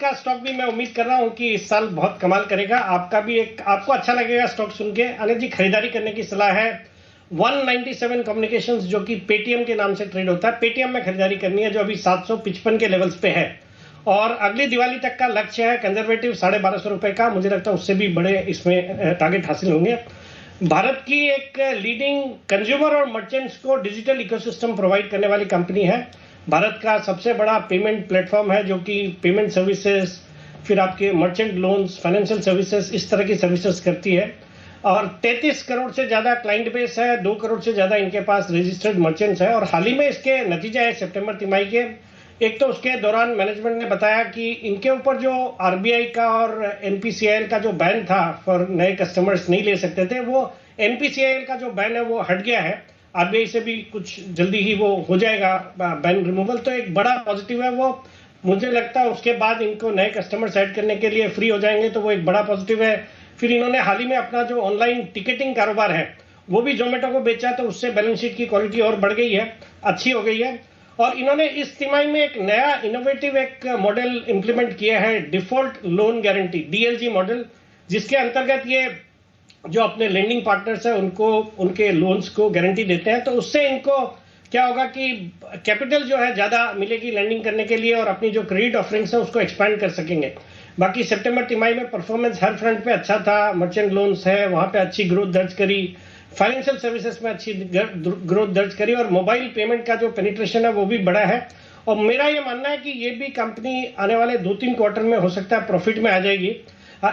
का स्टॉक भी मैं उम्मीद कर रहा हूं कि इस साल बहुत कमाल करेगा। आपको अच्छा लगेगा स्टॉक सुन के। अनिल जी, खरीदारी करने की सलाह है 197 कम्युनिकेशंस, जो कि पेटीएम के नाम से ट्रेड होता है। पेटीएम में खरीदारी करनी है, जो अभी 755 के लेवल्स पे है और अगली दिवाली तक का लक्ष्य है कंजर्वेटिव 1250 रुपए का। मुझे लगता है उससे भी बड़े इसमें टारगेट हासिल होंगे। भारत की एक लीडिंग कंज्यूमर और मर्चेंट्स को डिजिटल इकोसिस्टम प्रोवाइड करने वाली कंपनी है। भारत का सबसे बड़ा पेमेंट प्लेटफॉर्म है, जो कि पेमेंट सर्विसेज, फिर आपके मर्चेंट लोन्स, फाइनेंशियल सर्विसेज, इस तरह की सर्विसेज करती है। और 33 करोड़ से ज्यादा क्लाइंट बेस है, 2 करोड़ से ज्यादा इनके पास रजिस्टर्ड मर्चेंट्स है। और हाल ही में इसके नतीजे है सितंबर तिमाही के। एक तो उसके दौरान मैनेजमेंट ने बताया कि इनके ऊपर जो आरबीआई का और एनपीसीआईएल का जो बैन था फॉर नए कस्टमर्स नहीं ले सकते थे, वो एनपीसीआईएल का जो बैन है वो हट गया है। आरबीआई से भी कुछ जल्दी ही वो हो जाएगा बैन रिमूवल, तो एक बड़ा पॉजिटिव है वो। मुझे लगता है उसके बाद इनको नए कस्टमर्स ऐड करने के लिए फ्री हो जाएंगे, तो वो एक बड़ा पॉजिटिव है। फिर इन्होंने हाल ही में अपना जो ऑनलाइन टिकटिंग कारोबार है वो भी जोमेटो को बेचा, तो उससे बैलेंस शीट की क्वालिटी और बढ़ गई है, अच्छी हो गई है। और इन्होंने इस तिमाही में एक नया इनोवेटिव एक मॉडल इंप्लीमेंट किया है, default loan guarantee, DLG model, जिसके अंतर्गत ये जो अपने लेंडिंग पार्टनर्स है उनको उनके लोन्स को गारंटी देते हैं। तो उससे इनको क्या होगा कि कैपिटल जो है ज्यादा मिलेगी लैंडिंग करने के लिए और अपनी जो क्रेडिट ऑफरिंग्स है उसको एक्सपैंड कर सकेंगे। बाकी सितंबर तिमाही में परफॉर्मेंस हर फ्रंट पे अच्छा था। मर्चेंट लोन्स है वहां पे अच्छी ग्रोथ दर्ज करी, फाइनेंशियल सर्विसेज में अच्छी ग्रोथ दर्ज करी और मोबाइल पेमेंट का जो पेनिट्रेशन है वो भी बड़ा है। और मेरा ये मानना है कि ये भी कंपनी आने वाले 2-3 क्वार्टर में हो सकता है प्रॉफिट में आ जाएगी।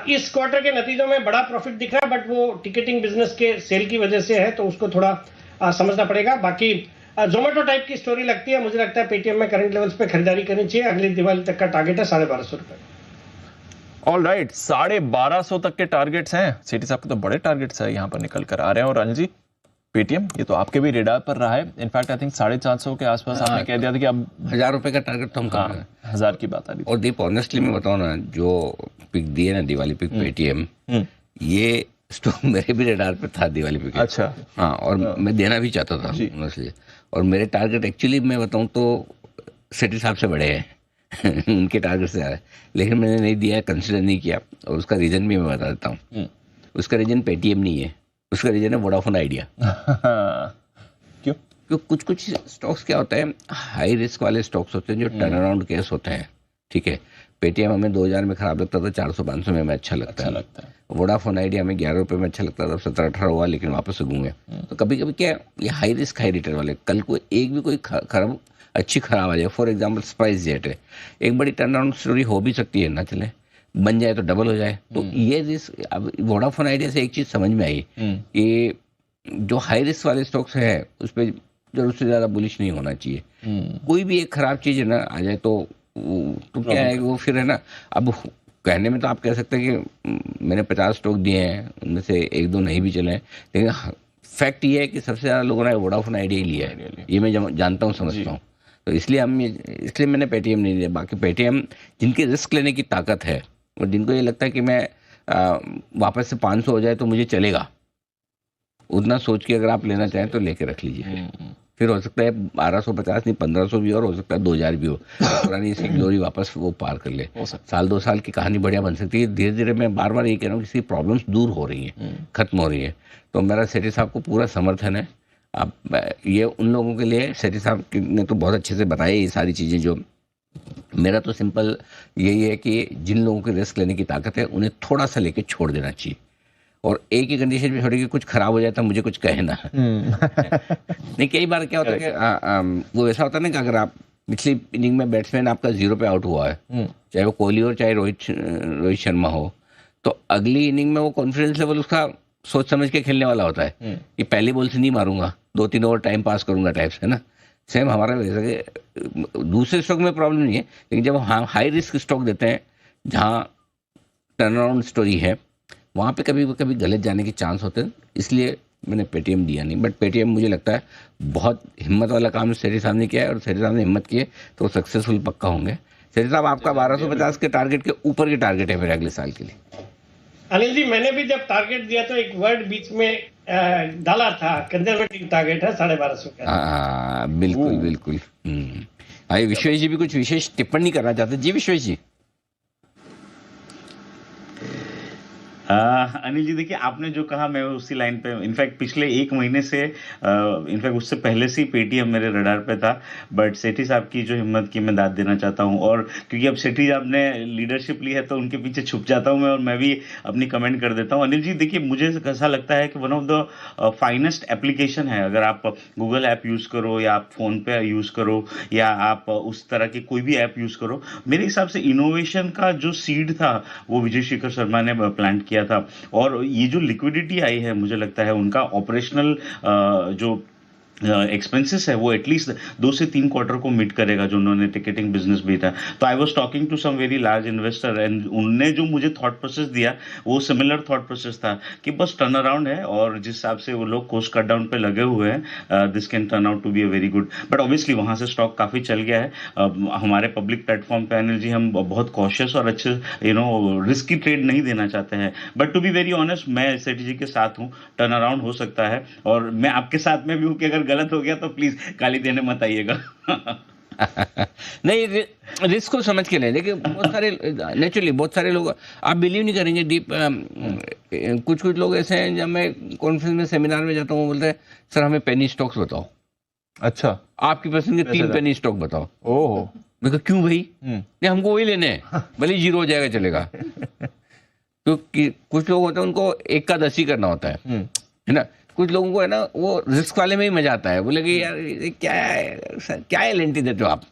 इस क्वार्टर के नतीजों में बड़ा प्रॉफिट दिख रहा है, बट वो टिकटिंग बिजनेस के सेल की वजह से है, तो उसको थोड़ा समझना पड़ेगा। बाकी जोमेटो टाइप की स्टोरी लगती है। मुझे लगता है पेटीएम में करंट लेवल्स पे खरीदारी करनी चाहिए। अगली दिवाली तक का टारगेट है 1250 रुपए। ऑल राइट, 1250 तक के टारगेट्स हैं। सेठी साहब के तो बड़े टारगेट्स है यहाँ पर निकल कर आ रहे हैं। और अनिल जी, पेटीएम ये तो आपके भी रेडार पर रहा है। इनफैक्ट आई थिंक 450 के आसपास आपने कह दिया था कि अब 1000 रुपए का टारगेट तो हम कर रहे हैं। 1000 की बात आ रही थी। और दीप ऑनेस्टली मैं बताऊं ना, जो पिक दिए ना दिवाली पिक पेटीएम, ये स्टॉक मेरे भी रेडार पे था दिवाली पिक। अच्छा। हाँ, और मैं देना भी चाहता था ऑनेस्टली। और मेरे टारगेट एक्चुअली मैं बताऊं तो सेठी साहब से बड़े हैं उनके टारगेट से आए, लेकिन मैंने नहीं दिया, कंसिडर नहीं किया। और उसका रीजन भी मैं बता देता हूँ। उसका रीजन पेटीएम नहीं है, उसका रीजन है वोडाफोन आइडिया। क्यों? क्योंकि कुछ स्टॉक्स क्या होता है, हाई रिस्क वाले स्टॉक्स होते हैं जो टर्न अराउंड केस होते हैं। ठीक है, पेटीएम हमें 2000 में खराब लगता था, 400-500 में हमें अच्छा लगता है। वोडाफोन आइडिया हमें 11 रुपये में अच्छा लगता था, 17-18 हुआ, लेकिन वापस से घूमे। तो कभी कभी क्या, ये हाई रिस्क हाई रिटर्न वाले, कल को एक भी कोई खराब अच्छी खराब आ जाए। फॉर एग्जाम्पल स्पाइस जेट है, एक बड़ी टर्न अराउंड स्टोरी हो भी सकती है, ना चले, बन जाए तो डबल हो जाए। तो ये रिस्क, अब वोडाफोन आइडिया से एक चीज समझ में आई कि जो हाई रिस्क वाले स्टॉक्स है उस पर जरूरत से ज्यादा बुलिश नहीं होना चाहिए। कोई भी एक खराब चीज है ना आ जाए तो क्या है वो फिर है ना। अब कहने में तो आप कह सकते हैं कि मैंने 50 स्टॉक दिए हैं, उनमें से 1-2 नहीं भी चले हैं, लेकिन फैक्ट ये है कि सबसे ज्यादा लोगों ने वोडाफोन आइडिया ही लिया है। ये मैं जानता हूँ, समझता हूँ। तो इसलिए मैंने पेटीएम नहीं लिया। बाकी पेटीएम जिनकी रिस्क लेने की ताकत है और जिनको ये लगता है कि मैं वापस से 500 हो जाए तो मुझे चलेगा, उतना सोच के अगर आप लेना चाहें तो लेके रख लीजिए। फिर हो सकता है 1250 नहीं 1500 भी, और हो सकता है 2000 भी हो, पुरानी इसकी ग्लोरी वापस वो पार कर ले। साल 2 साल की कहानी बढ़िया बन सकती है। धीरे धीरे मैं बार बार ये कह रहा हूँ, किसी प्रॉब्लम्स दूर हो रही हैं, खत्म हो रही है। तो मेरा सेठी साहब को पूरा समर्थन है। अब ये उन लोगों के लिए, सेठी साहब ने तो बहुत अच्छे से बताया ये सारी चीज़ें। जो मेरा तो सिंपल यही है कि जिन लोगों की रिस्क लेने की ताकत है उन्हें थोड़ा सा लेके छोड़ देना चाहिए, और एक ही कंडीशन में छोड़े कि कुछ खराब हो जाए तो मुझे कुछ कहे ना। नहीं, कई बार क्या होता है कि वो ऐसा होता है ना कि अगर आप पिछली इनिंग में बैट्समैन आपका 0 पे आउट हुआ है, चाहे वो कोहली हो चाहे रोहित शर्मा हो, तो अगली इनिंग में वो कॉन्फिडेंस लेवल उसका सोच समझ के खेलने वाला होता है कि पहली बॉल से नहीं मारूंगा, 2-3 ओवर टाइम पास करूंगा टाइप से, है ना। सेम हमारा वैसा कि दूसरे स्टॉक में प्रॉब्लम नहीं है, लेकिन जब हम हाई रिस्क स्टॉक देते हैं जहाँ टर्न अराउंड स्टोरी है, वहाँ पे कभी कभी गलत जाने के चांस होते हैं। इसलिए मैंने पेटीएम दिया नहीं। बट पेटीएम मुझे लगता है बहुत हिम्मत वाला काम सेठी साहब ने किया है, और सेठी साहब ने हिम्मत की है तो वो सक्सेसफुल पक्का होंगे। सेठी साहब, आपका 1250 के टारगेट के ऊपर के टारगेट है मेरे अगले साल के लिए। अनिल जी, मैंने भी जब टारगेट दिया तो एक वर्ड बीच में डाला था, कंजर्वेटिव टारगेट है 1250 का। हाँ, बिल्कुल बिल्कुल। विश्वेश जी भी कुछ विशेष टिप्पणी करना चाहते हैं? जी विश्वेश जी। अनिल जी देखिए, आपने जो कहा मैं उसी लाइन पे, इनफैक्ट पिछले 1 महीने से, इनफैक्ट उससे पहले से ही पेटीएम मेरे रडार पे था, बट सेठी साहब की जो हिम्मत की मैं दाद देना चाहता हूँ। और क्योंकि अब सेठी साहब ने लीडरशिप ली है तो उनके पीछे छुप जाता हूँ मैं, और मैं भी अपनी कमेंट कर देता हूँ। अनिल जी देखिए, मुझे ऐसा लगता है कि one of the finest application है। अगर आप गूगल ऐप यूज़ करो या आप फ़ोन पे यूज़ करो या आप उस तरह की कोई भी ऐप यूज़ करो, मेरे हिसाब से इनोवेशन का जो सीड था वो विजय शेखर शर्मा ने प्लांट किया था। और ये जो लिक्विडिटी आई है, मुझे लगता है उनका ऑपरेशनल जो एक्सपेंसेस है वो एटलीस्ट 2 से 3 क्वार्टर को मीट करेगा, जो उन्होंने टिकटिंग बिजनेस भी था। तो I was talking to some very large investor and उनने जो मुझे थॉट प्रोसेस दिया वो सिमिलर थॉट प्रोसेस था कि बस टर्न अराउंड है, और जिस हिसाब से वो लोग कोस्ट कट डाउन पे लगे हुए हैं, this can turn out to be a very good. But obviously वहाँ से स्टॉक काफ़ी चल गया है। हमारे पब्लिक प्लेटफॉर्म पे अनिल जी हम बहुत कॉशियस और अच्छे रिस्की ट्रेड नहीं देना चाहते हैं। But to be very honest, मैं सेठी जी के साथ हूँ, टर्न अराउंड हो सकता है, और मैं आपके साथ में भी हूँ कि अगर गलत हो गया तो प्लीज गाली देने मत आइएगा। नहीं, रिस्क को समझ के लें। देखिए बहुत सारे नेचुरली बहुत सारे लोग, आप बिलीव नहीं करेंगे, डीप कुछ लोग ऐसे हैं, जब मैं कॉन्फ्रेंस में सेमिनार में जाता हूँ बोलते हैं सर हमें पेनी स्टॉक्स बताओ। अच्छा, आपकी पसंद के 3 पेनी स्टॉक बताओ। ओह, मैं कहा क्यों भाई? नहीं हमको वही लेने हैं, भले जीरो हो जाएगा चलेगा। क्योंकि कुछ लोग होते हैं उनको 1 का 10 ही करना होता है ना। कुछ लोगों को है ना वो रिस्क वाले में ही मजा आता है, बोले कि यार ये क्या एलएनटी देते हो आप।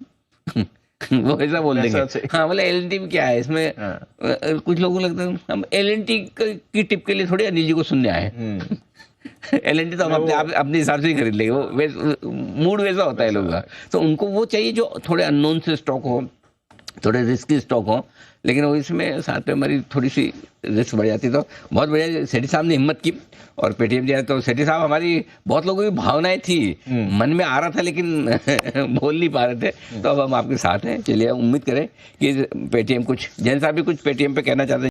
वो ऐसा बोल देंगे, हाँ बोले एलएनटी में क्या है इसमें। कुछ लोगों को लगता है हम एलएनटी की टिप के लिए थोड़ी अनिल जी को सुनने आए। एलएनटी तो हम अपने हिसाब से ही खरीद लेंगे, वो मूड वैसा होता है लोगों का। तो उनको वो चाहिए जो थोड़े अननोन से स्टॉक हो, थोड़े रिस्की स्टॉक हो, लेकिन वो इसमें साथ में हमारी थोड़ी सी रिस्क बढ़ जाती। तो बहुत बढ़िया सेठी साहब ने हिम्मत की और पेटीएम दिया। तो सेठी साहब, हमारी बहुत लोगों की भावनाएं थी, मन में आ रहा था लेकिन बोल नहीं पा रहे थे, तो अब हम आपके साथ हैं। चलिए उम्मीद करें कि पेटीएम कुछ, जैन साहब भी कुछ पेटीएम पे कहना चाहते हैं।